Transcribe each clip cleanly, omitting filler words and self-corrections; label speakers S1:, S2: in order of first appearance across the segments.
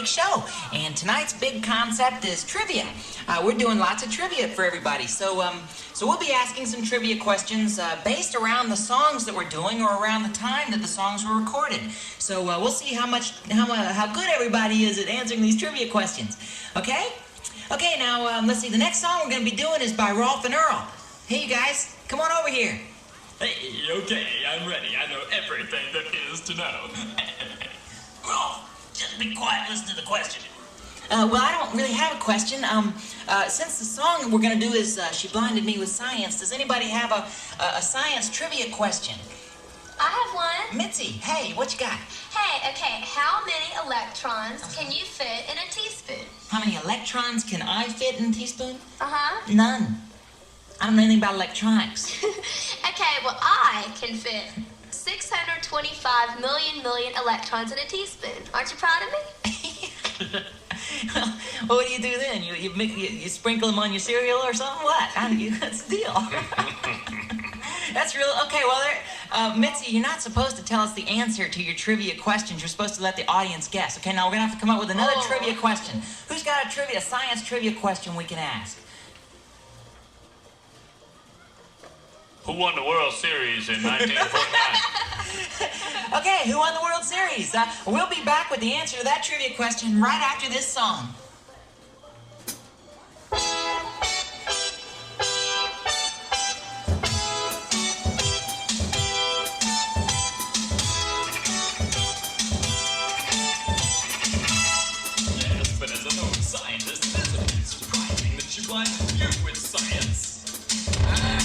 S1: week's show. And tonight's big concept is trivia. We're doing lots of trivia for everybody. So we'll be asking some trivia questions based around the songs that we're doing or around the time that the songs were recorded. So we'll see how good everybody is at answering these trivia questions. Okay? Okay, now let's see. The next song we're going to be doing is by Rolf and Earl. Hey, you guys, come on over here.
S2: Hey, okay, I'm ready. I know everything there is to know.
S1: Rolf, just be quiet, listen to the question. Well, I don't really have a question. Since the song we're going to do is She Blinded Me with Science, does anybody have a science trivia question?
S3: I have one.
S1: Mitzi, hey, what you got?
S3: Hey, okay, how many electrons can you fit in a teaspoon?
S1: How many electrons can I fit in a teaspoon?
S3: Uh-huh.
S1: None. I don't know anything about electronics.
S3: Okay, well, I can fit 625 million electrons in a teaspoon. Aren't you proud of me?
S1: Well, what do you do then? You sprinkle them on your cereal or something? What? That's the deal. That's real. Okay, well, Mitzi, you're not supposed to tell us the answer to your trivia questions. You're supposed to let the audience guess. Okay, now we're going to have to come up with another trivia question. Who's got a science trivia question we can ask?
S2: Who won the World Series in 1949?
S1: Okay, who won the World Series? We'll be back with the answer to that trivia question right after this song.
S2: Yes, but as a known scientist, it is surprising that she blinded you with science. I know.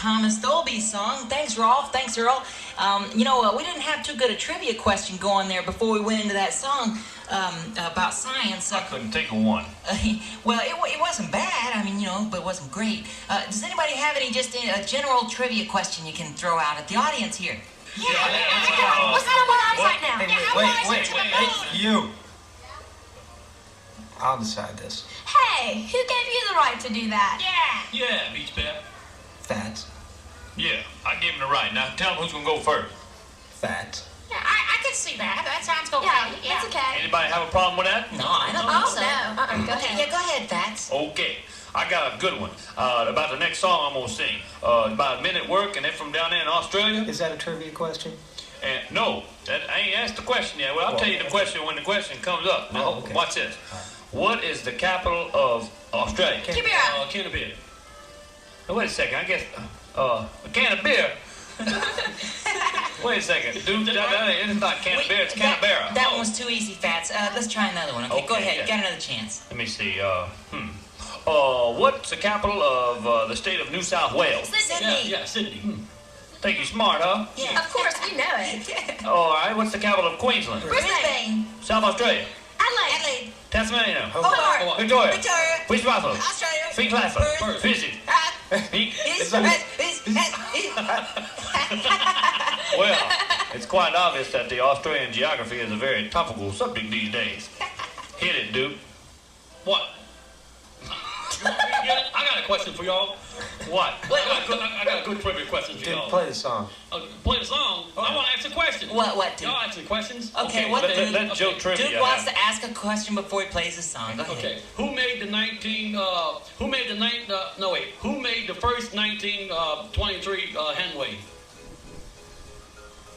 S1: Thomas Dolby's song. Thanks, Rolf. Thanks, Earl. We didn't have too good a trivia question going there before we went into that song about science.
S2: I couldn't think of one.
S1: Well, it wasn't bad. But it wasn't great. Does anybody have any just a general trivia question you can throw out at the audience here?
S3: Yeah, what's that on my eyes right now?
S4: Hey, you. I'll decide this.
S3: Hey, who gave you the right to do that?
S2: Yeah, Beach Pep.
S4: Fat.
S2: Yeah, I gave him the right. Now tell him who's gonna go first.
S4: Fat.
S1: Yeah, I can see that. That sounds okay.
S3: Yeah, it's okay.
S2: Anybody have a problem with that?
S1: No, I don't think so.
S3: No. Go
S1: Okay,
S3: ahead.
S1: yeah, go ahead, Fats.
S2: Okay, I got a good one about the next song I'm gonna sing. About a minute work, and they're from down there in Australia.
S4: Is that a trivia question?
S2: And no, I ain't asked the question yet. Well, I'll tell you the question when the question comes up. Now,
S4: okay.
S2: watch this. What is the capital of Australia?
S3: Canberra.
S2: Can of beer. Now, wait a second. I guess a can of beer. Wait a second, dude. It's not can of beer. It's Canberra.
S1: That one was too easy, Fats. Let's try another one. Okay, go
S2: Okay,
S1: ahead.
S2: yeah.
S1: You got another chance.
S2: Let me see. What's the capital of the state of New South Wales?
S1: Sydney.
S2: Yeah, Sydney. Think you're smart, huh?
S1: Yeah.
S3: Of course, we know it.
S2: All right. What's the capital of Queensland?
S1: Brisbane.
S2: South Australia.
S1: Adelaide.
S2: Tasmania.
S1: Hobart.
S2: Victoria.
S1: Victoria.
S2: West Russell.
S1: Australia.
S2: St. Clafford.
S1: Perth.
S2: Fiji.
S1: Well,
S2: Well, it's quite obvious that the Australian geography is a very topical subject these days. Hit it, dude.
S5: What? I got a question for y'all.
S2: What?
S5: I got a good trivia question for
S4: Dude,
S5: y'all.
S4: play the song.
S5: Play the song. I want to ask a question.
S1: What, dude?
S5: Y'all answer questions.
S1: Okay, what,
S2: Let
S1: dude?
S2: Joe trivia.
S1: Dude wants to ask a question before he plays the song. Go ahead.
S5: Okay. Who made the first 1923 Henway?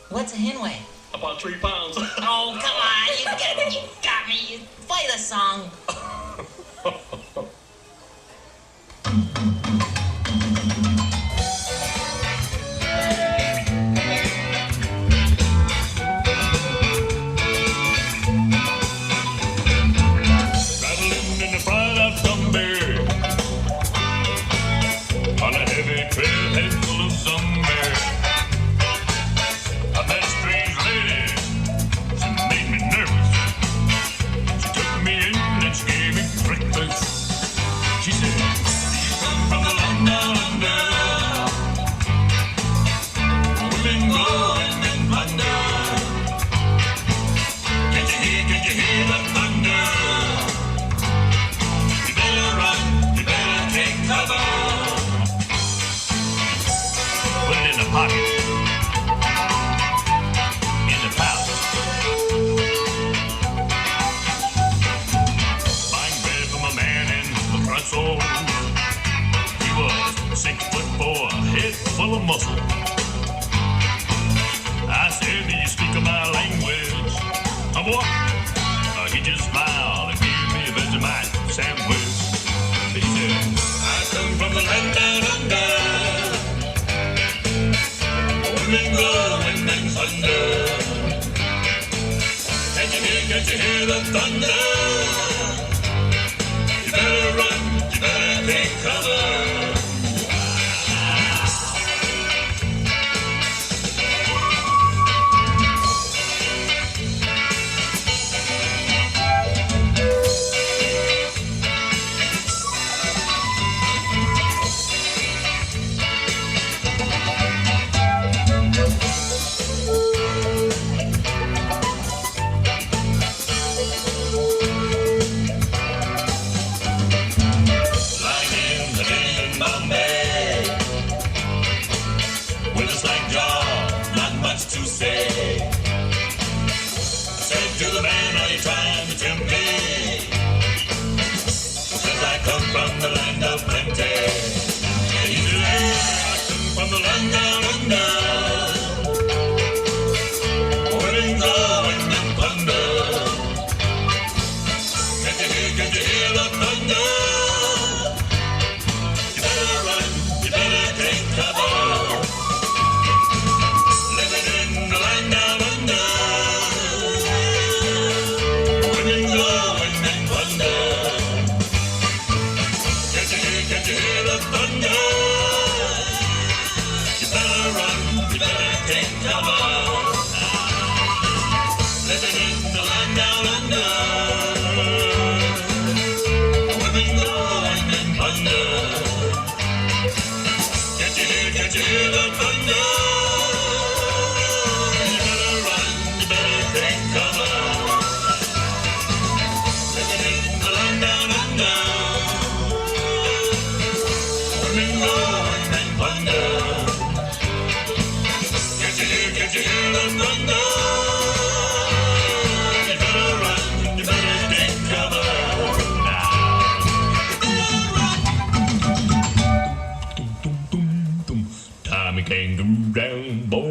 S1: What's a Henway?
S5: About 3 pounds.
S1: Oh, come on. You got me. You play the song.
S2: Traveling in the pride of Sunbury on a heavy trailhead full of sunbury. I met a strange lady. She made me nervous. She took me in and she gave me breakfast. She said, "Do you come from the land down under? Women go and men plunder. Can't you hear the thunder? You better run, you better take cover." Put it in the pocket. In the pouch. Buying bread from a man in the front soul. He was 6'4", head full of muscle. I said, "Do you speak my language, huh, boy?" He just smiled and gave me a Vegemite sandwich. He said, "I come from the land down under. Women go and men thunder. Can't you hear the thunder? You better run, you better take cover." Lying in the day in Bombay, with a slack jaw, not much to say. Said to the man, "Are you trying to tempt me? Because I come from the land of plenty." He said, "I come from the land down under. Women go and men plunder. Can't you hear the thunder? You better run, you better take cover. Living in the land and roaring and thunder. Can't you hear the thunder? You better run, you better take cover now. Tommy came down, boy.